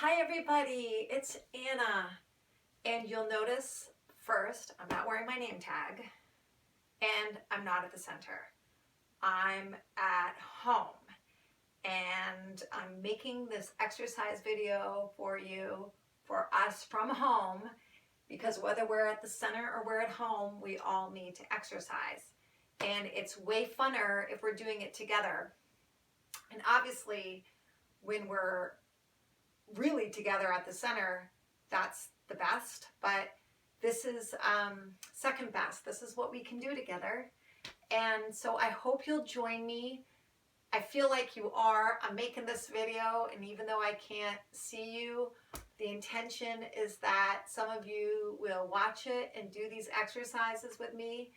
Hi everybody, it's Anna, and you'll notice first I'm not wearing my name tag and I'm not at the center. I'm at home and I'm making this exercise video for you, for us from home, because whether we're at the center or we're at home, we all need to exercise. And it's way funner if we're doing it together. And obviously, when we're really together at the center, that's the best, but this is second best. This is what we can do together. And so I hope you'll join me. I feel like you are. I'm making this video, and even though I can't see you, the intention is that some of you will watch it and do these exercises with me.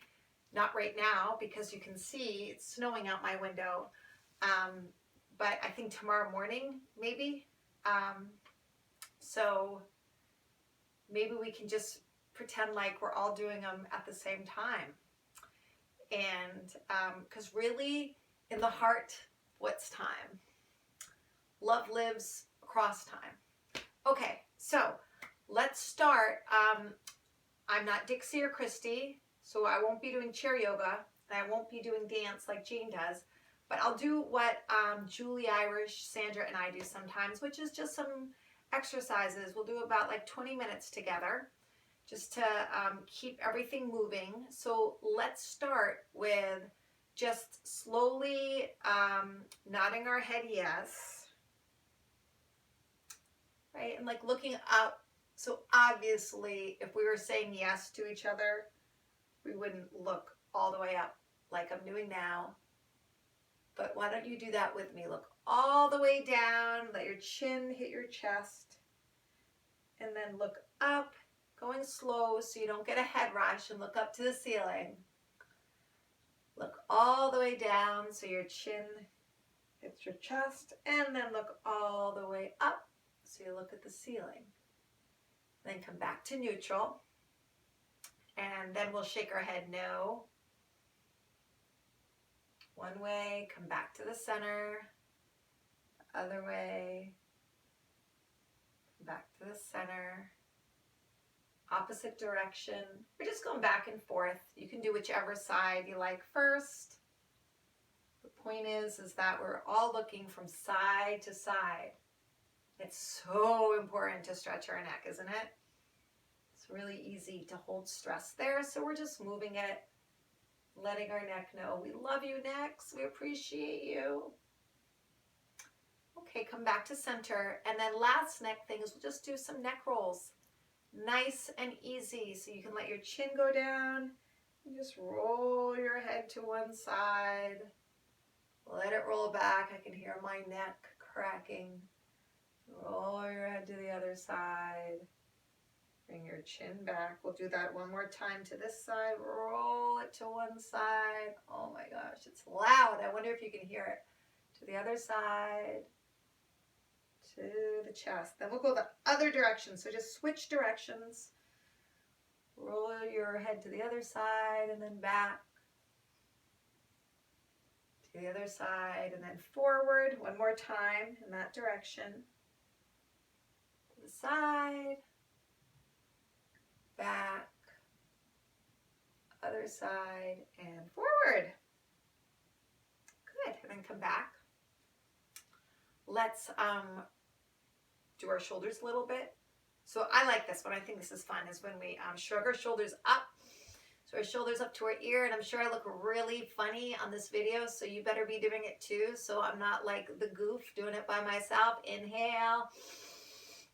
Not right now, because you can see it's snowing out my window. But I think tomorrow morning, maybe. So maybe we can just pretend like we're all doing them at the same time. And because really, in the heart, what's time? Love lives across time. Okay, so let's start. I'm not Dixie or Christy, so I won't be doing chair yoga, and I won't be doing dance like Jean does, but I'll do what Julie Irish, Sandra, and I do sometimes, which is just some exercises. We'll do about like 20 minutes together just to keep everything moving. So let's start with just slowly nodding our head yes, right? And like looking up. So obviously, if we were saying yes to each other, we wouldn't look all the way up like I'm doing now. But why don't you do that with me? Look all the way down, let your chin hit your chest, and then look up, going slow so you don't get a head rush, and look up to the ceiling. Look all the way down so your chin hits your chest, and then look all the way up so you look at the ceiling. Then come back to neutral, and then we'll shake our head no. One way, come back to the center. The other way, come back to the center. Opposite direction. We're just going back and forth. You can do whichever side you like first. The point is that we're all looking from side to side. It's so important to stretch our neck, isn't it? It's really easy to hold stress there, so we're just moving it, letting our neck know we love you, necks. We appreciate you. Okay, come back to center. And then last neck thing is we'll just do some neck rolls. Nice and easy. So you can let your chin go down and just roll your head to one side. Let it roll back. I can hear my neck cracking. Roll your head to the other side. Bring your chin back. We'll do that one more time to this side. Roll it to one side. Oh my gosh, it's loud. I wonder if you can hear it. To the other side. To the chest. Then we'll go the other direction. So just switch directions. Roll your head to the other side and then back. To the other side and then forward. One more time in that direction. To the side. Back, other side, and forward. Good, and then come back. Let's do our shoulders a little bit. So I like this one. I think this is fun, is when we shrug our shoulders up. So our shoulders up to our ear, and I'm sure I look really funny on this video, so you better be doing it too, so I'm not like the goof doing it by myself. Inhale.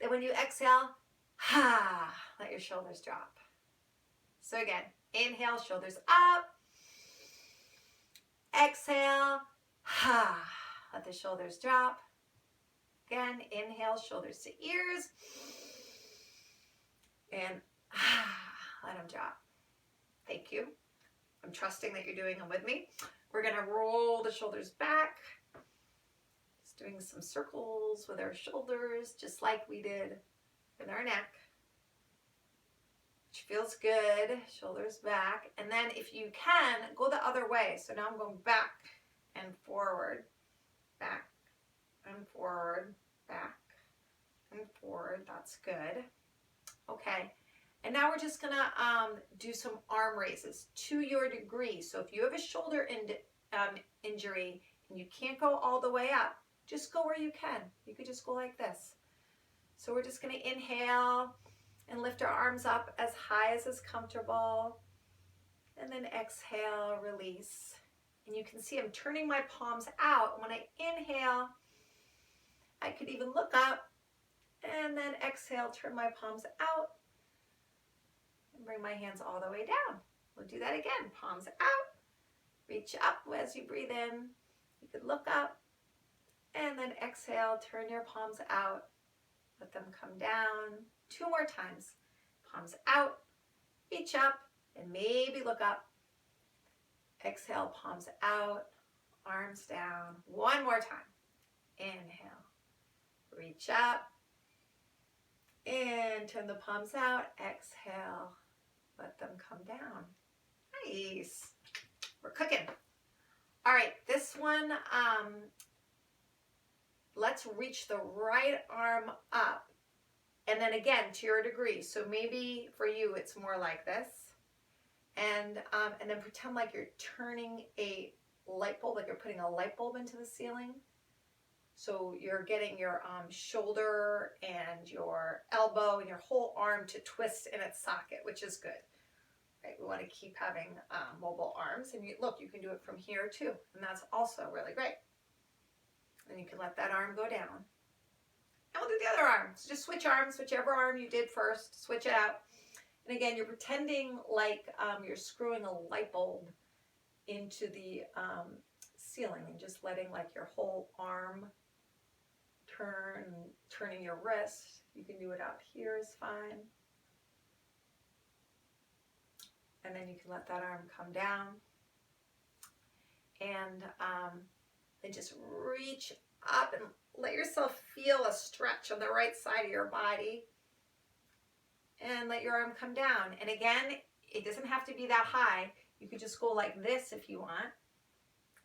Then when you exhale, ha, let your shoulders drop. So again, inhale, shoulders up. Exhale, ha, let the shoulders drop. Again, inhale, shoulders to ears. And let them drop. Thank you. I'm trusting that you're doing them with me. We're gonna roll the shoulders back. Just doing some circles with our shoulders, just like we did with our neck. Which feels good. Shoulders back. And then if you can, go the other way. So now I'm going back and forward, back and forward, back and forward. That's good. Okay. And now we're just going to do some arm raises to your degree. So if you have a shoulder injury and you can't go all the way up, just go where you can. You could just go like this. So we're just going to inhale and lift our arms up as high as is comfortable. And then exhale, release. And you can see I'm turning my palms out. When I inhale, I could even look up and then exhale, turn my palms out and bring my hands all the way down. We'll do that again. Palms out, reach up as you breathe in. You could look up and then exhale, turn your palms out, let them come down. 2 more times. Palms out, reach up, and maybe look up. Exhale, palms out, arms down. 1 more time. Inhale, reach up, and turn the palms out. Exhale, let them come down. Nice. We're cooking. All right, this one, let's reach the right arm up. And then again, to your degree. So maybe for you, it's more like this. And then pretend like you're turning a light bulb, like you're putting a light bulb into the ceiling. So you're getting your shoulder and your elbow and your whole arm to twist in its socket, which is good. Right? We want to keep having mobile arms. And look, you can do it from here too. And that's also really great. And you can let that arm go down. And we'll do the other arm. So just switch arms, whichever arm you did first, switch it out. And again, you're pretending like you're screwing a light bulb into the ceiling and just letting like your whole arm turn, turning your wrist. You can do it out here is fine. And then you can let that arm come down. And then just reach up and let yourself feel a stretch on the right side of your body. And let your arm come down. And again, it doesn't have to be that high. You could just go like this if you want.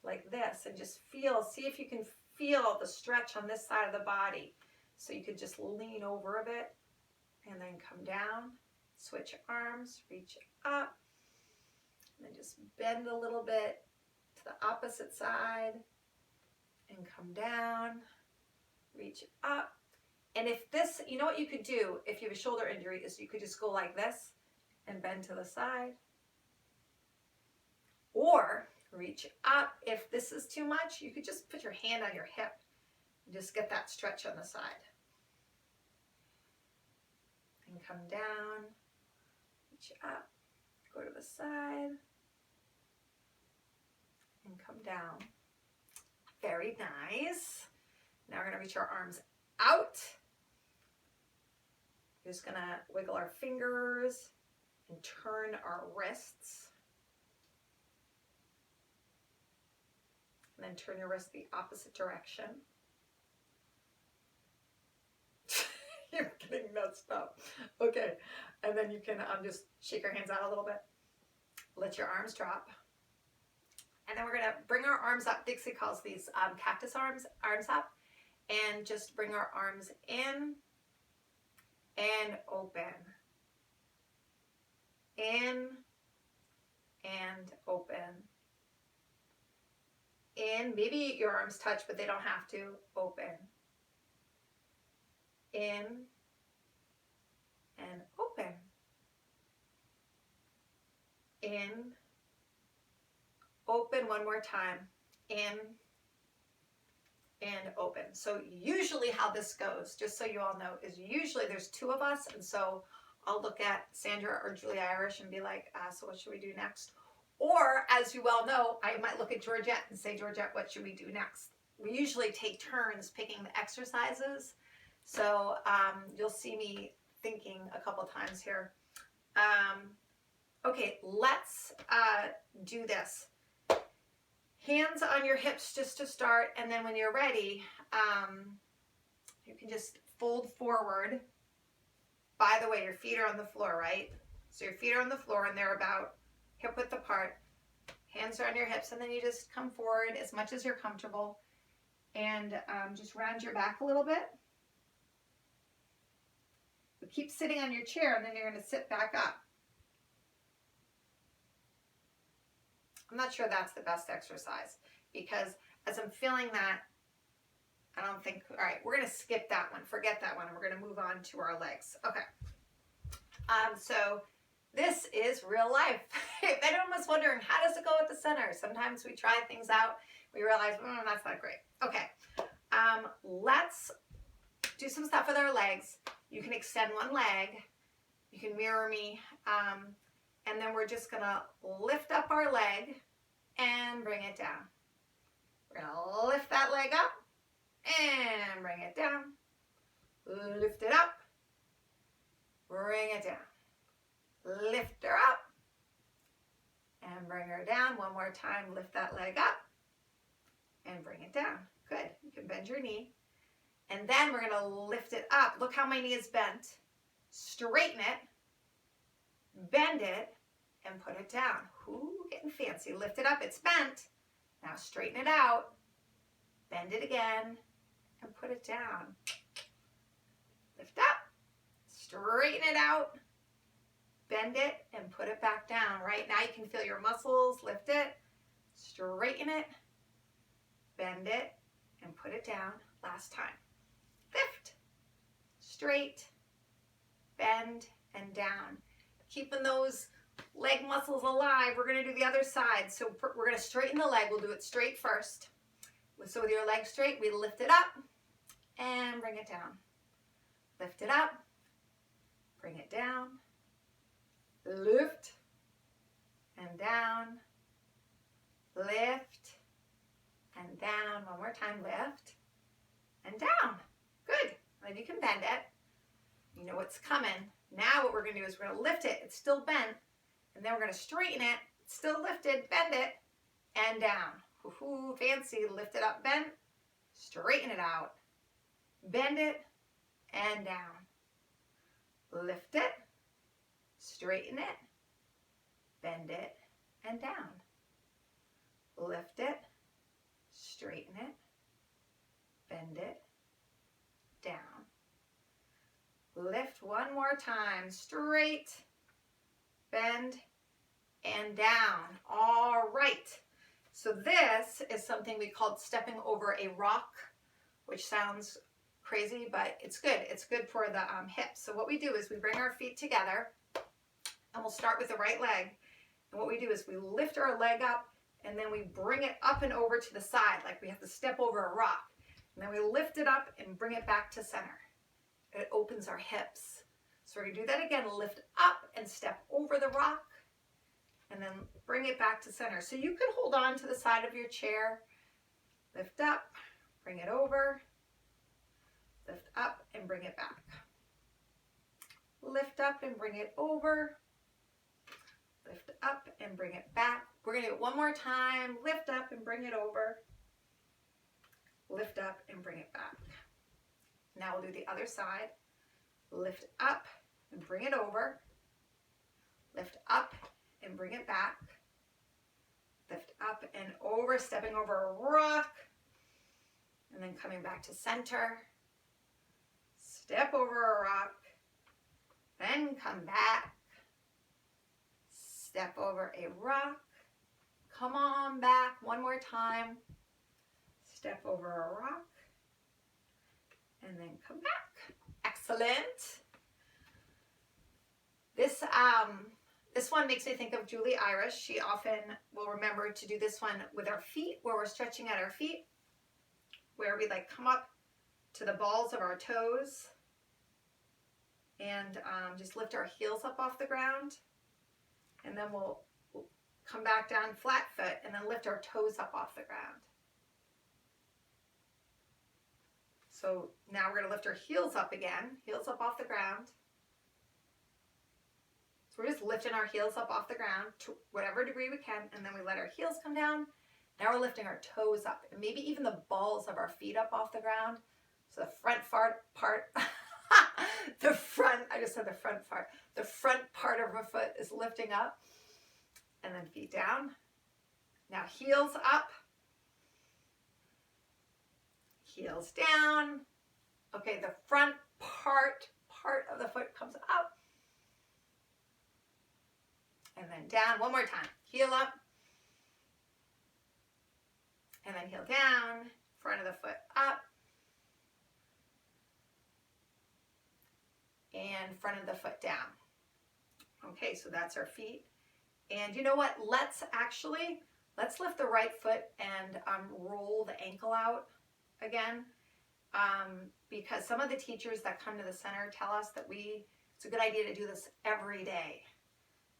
Like this. And just feel, see if you can feel the stretch on this side of the body. So you could just lean over a bit. And then come down. Switch arms. Reach up. And then just bend a little bit to the opposite side. And come down. Reach up. And if this, you know what you could do if you have a shoulder injury is you could just go like this and bend to the side. Or reach up. If this is too much, you could just put your hand on your hip and just get that stretch on the side. And come down, reach up, go to the side, and come down. Very nice. Now we're going to reach our arms out. We're just going to wiggle our fingers and turn our wrists. And then turn your wrist the opposite direction. You're getting messed up. Okay. And then you can just shake your hands out a little bit. Let your arms drop. And then we're going to bring our arms up. Dixie calls these cactus arms up. And just bring our arms in and open. In and open. In, maybe your arms touch, but they don't have to. Open. In and open. In, open one more time. In and open. So usually how this goes, just so you all know, is usually there's 2 of us, and so I'll look at Sandra or Julie Irish and be like, so what should we do next? Or, as you well know, I might look at Georgette and say, Georgette, what should we do next? We usually take turns picking the exercises, so you'll see me thinking a couple times here. Okay, let's do this. Hands on your hips just to start, and then when you're ready, you can just fold forward. By the way, your feet are on the floor, right? So your feet are on the floor and they're about hip width apart. Hands are on your hips, and then you just come forward as much as you're comfortable and just round your back a little bit. But keep sitting on your chair, and then you're going to sit back up. I'm not sure that's the best exercise, because as I'm feeling that, I don't think, all right, we're going to skip that one. Forget that one. And we're going to move on to our legs. Okay. So this is real life. If anyone was wondering, how does it go at the center? Sometimes we try things out. We realize, that's not great. Okay. Let's do some stuff with our legs. You can extend one leg. You can mirror me. And then we're just going to lift up our leg and bring it down. We're going to lift that leg up and bring it down. Lift it up. Bring it down. Lift her up and bring her down. One more time. Lift that leg up and bring it down. Good. You can bend your knee. And then we're going to lift it up. Look how my knee is bent. Straighten it. Bend it. And put it down. Ooh, getting fancy. Lift it up. It's bent. Now straighten it out. Bend it again. And put it down. Lift up. Straighten it out. Bend it and put it back down. Right now you can feel your muscles. Lift it. Straighten it. Bend it and put it down. Last time. Lift. Straight. Bend and down. Keeping those leg muscles alive. We're going to do the other side. So we're going to straighten the leg. We'll do it straight first. So with your leg straight, we lift it up and bring it down. Lift it up. Bring it down. Lift and down. Lift and down. One more time. Lift and down. Good. Then you can bend it. You know what's coming. Now what we're going to do is we're going to lift it. It's still bent. And then we're going to straighten it. It's still lifted. Bend it. And down. Ooh, fancy. Lift it up. Bend. Straighten it out. Bend it. And down. Lift it. Straighten it. Bend it. And down. Lift it. Straighten it. Bend it. Down. Lift one more time. Straight. Bend. And down. All right. So this is something we called stepping over a rock, which sounds crazy, but it's good. It's good for the hips. So what we do is we bring our feet together, and we'll start with the right leg. And what we do is we lift our leg up, and then we bring it up and over to the side, like we have to step over a rock. And then we lift it up and bring it back to center. It opens our hips. So we're going to do that again. Lift up and step over the rock, and then bring it back to center. So you can hold on to the side of your chair. Lift up, bring it over. Lift up and bring it back. Lift up and bring it over. Lift up and bring it back. We're going to do it one more time. Lift up and bring it over. Lift up and bring it back. Now we'll do the other side. Lift up and bring it over. Lift up and bring it back. Lift up and over, stepping over a rock. And then coming back to center. Step over a rock. Then come back. Step over a rock. Come on back one more time. Step over a rock. And then come back. Excellent. This one makes me think of Julie Irish. She often will remember to do this one with our feet, where we're stretching at our feet, where we like come up to the balls of our toes and just lift our heels up off the ground. And then we'll come back down flat foot and then lift our toes up off the ground. So now we're going to lift our heels up again, heels up off the ground. So we're just lifting our heels up off the ground to whatever degree we can, and then we let our heels come down. Now we're lifting our toes up, and maybe even the balls of our feet up off the ground. So the front part, the front part of our foot is lifting up, and then feet down. Now heels up, heels down. Okay, the front part part of the foot comes up. And then down. One more time. Heel up. And then heel down. Front of the foot up. And front of the foot down. Okay, so that's our feet. And you know what? Let's lift the right foot and roll the ankle out again. Because some of the teachers that come to the center tell us that it's a good idea to do this every day.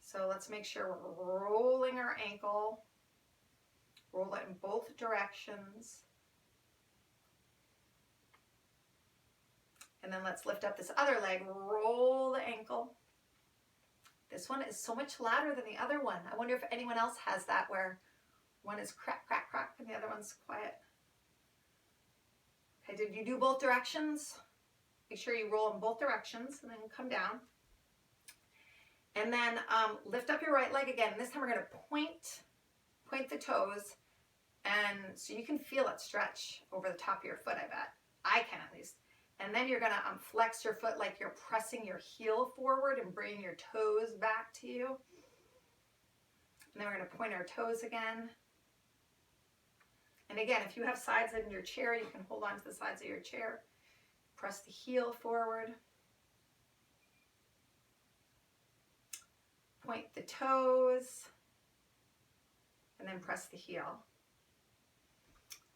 So let's make sure we're rolling our ankle. Roll it in both directions. And then let's lift up this other leg, roll the ankle. This one is so much louder than the other one. I wonder if anyone else has that where one is crack, crack, crack, and the other one's quiet. Okay, did you do both directions? Make sure you roll in both directions and then come down. And then lift up your right leg again. This time we're going to point the toes, and so you can feel it stretch over the top of your foot, I bet. I can at least. And then you're going to flex your foot like you're pressing your heel forward and bringing your toes back to you. And then we're going to point our toes again. And again, if you have sides in your chair, you can hold on to the sides of your chair. Press the heel forward. Point the toes. And then press the heel.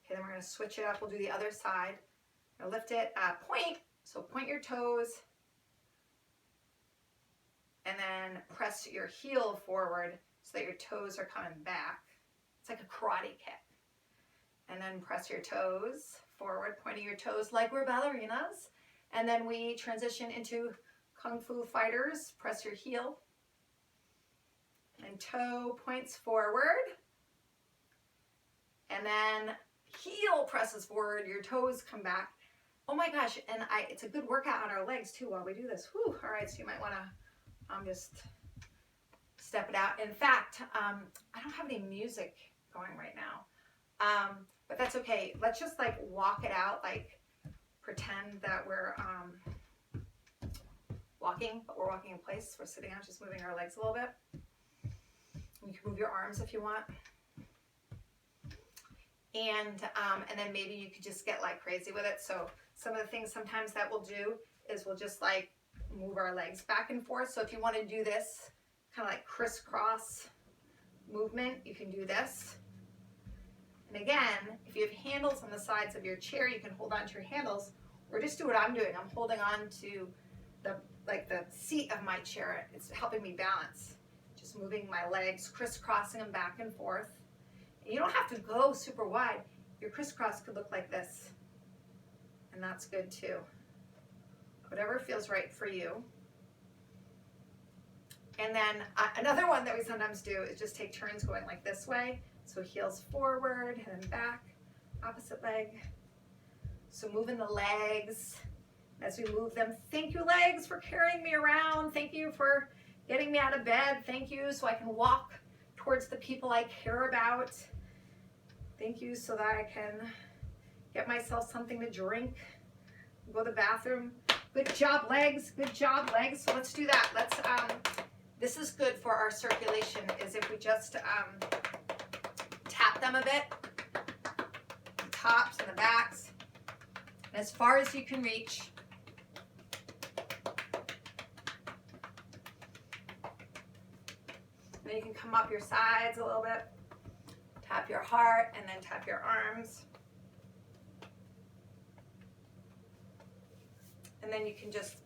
Okay, then we're going to switch it up. We'll do the other side. Now lift it, point. So point your toes. And then press your heel forward so that your toes are coming back. It's like a karate kick. And then press your toes forward, pointing your toes like we're ballerinas. And then we transition into Kung Fu Fighters. Press your heel. And toe points forward. And then heel presses forward, your toes come back. Oh my gosh, and it's a good workout on our legs too while we do this. Whew, all right, so you might want to just step it out. In fact, I don't have any music going right now, but that's okay. Let's just like walk it out, like pretend that we're walking, but we're walking in place. We're sitting out, just moving our legs a little bit. You can move your arms if you want. And then maybe you could just get like crazy with it. So some of the things sometimes that we'll do is we'll just like move our legs back and forth. So if you want to do this kind of like crisscross movement, you can do this. And again, if you have handles on the sides of your chair, you can hold on to your handles, or just do what I'm doing. I'm holding on to the seat of my chair. It's helping me balance. Just moving my legs, crisscrossing them back and forth. You don't have to go super wide. Your crisscross could look like this. And that's good too. Whatever feels right for you. And then another one that we sometimes do is just take turns going like this way. So heels forward and then back, opposite leg. So moving the legs as we move them. Thank you, legs, for carrying me around. Thank you for getting me out of bed. Thank you so I can walk towards the people I care about. Thank you so that I can get myself something to drink, go to the bathroom. Good job, legs. Good job, legs. So let's do that. Let's, this is good for our circulation, is if we just tap them a bit, the tops and the backs, and as far as you can reach. Then you can come up your sides a little bit, tap your heart, and then tap your arms. And then you can just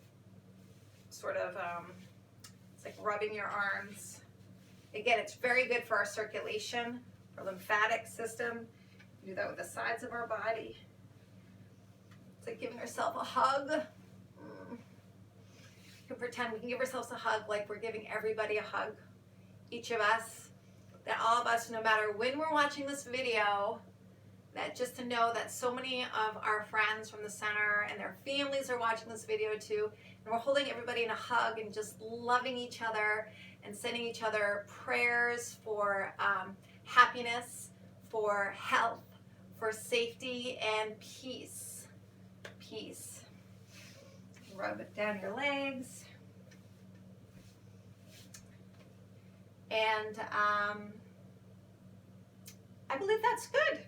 sort of, it's like rubbing your arms. Again, it's very good for our circulation, our lymphatic system. We do that with the sides of our body. It's like giving yourself a hug. You can pretend we can give ourselves a hug like we're giving everybody a hug. Each of us, that all of us, no matter when we're watching this video, that just to know that so many of our friends from the center and their families are watching this video too, and we're holding everybody in a hug and just loving each other and sending each other prayers for happiness, for health, for safety and peace. Peace. Rub it down your legs. And I believe that's good.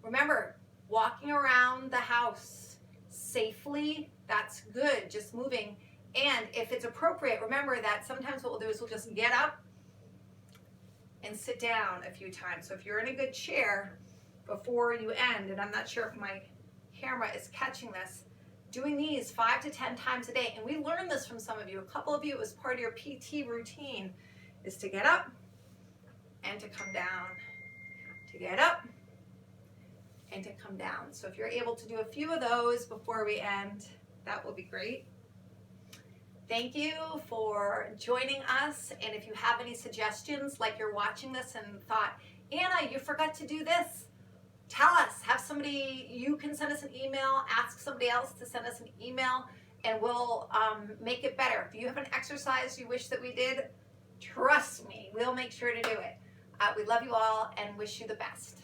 Remember, walking around the house safely, that's good, just moving. And if it's appropriate, remember that sometimes what we'll do is we'll just get up and sit down a few times. So if you're in a good chair before you end, and I'm not sure if my camera is catching this, doing these 5 to 10 times a day. And we learned this from some of you. A couple of you, it was part of your PT routine, is to get up and to come down, to get up and to come down. So if you're able to do a few of those before we end, that will be great. Thank you for joining us. And if you have any suggestions, like you're watching this and thought, Anna, you forgot to do this, tell us. Have somebody, you can send us an email, ask somebody else to send us an email, and we'll make it better. If you have an exercise you wish that we did, trust me, we'll make sure to do it. We love you all and wish you the best.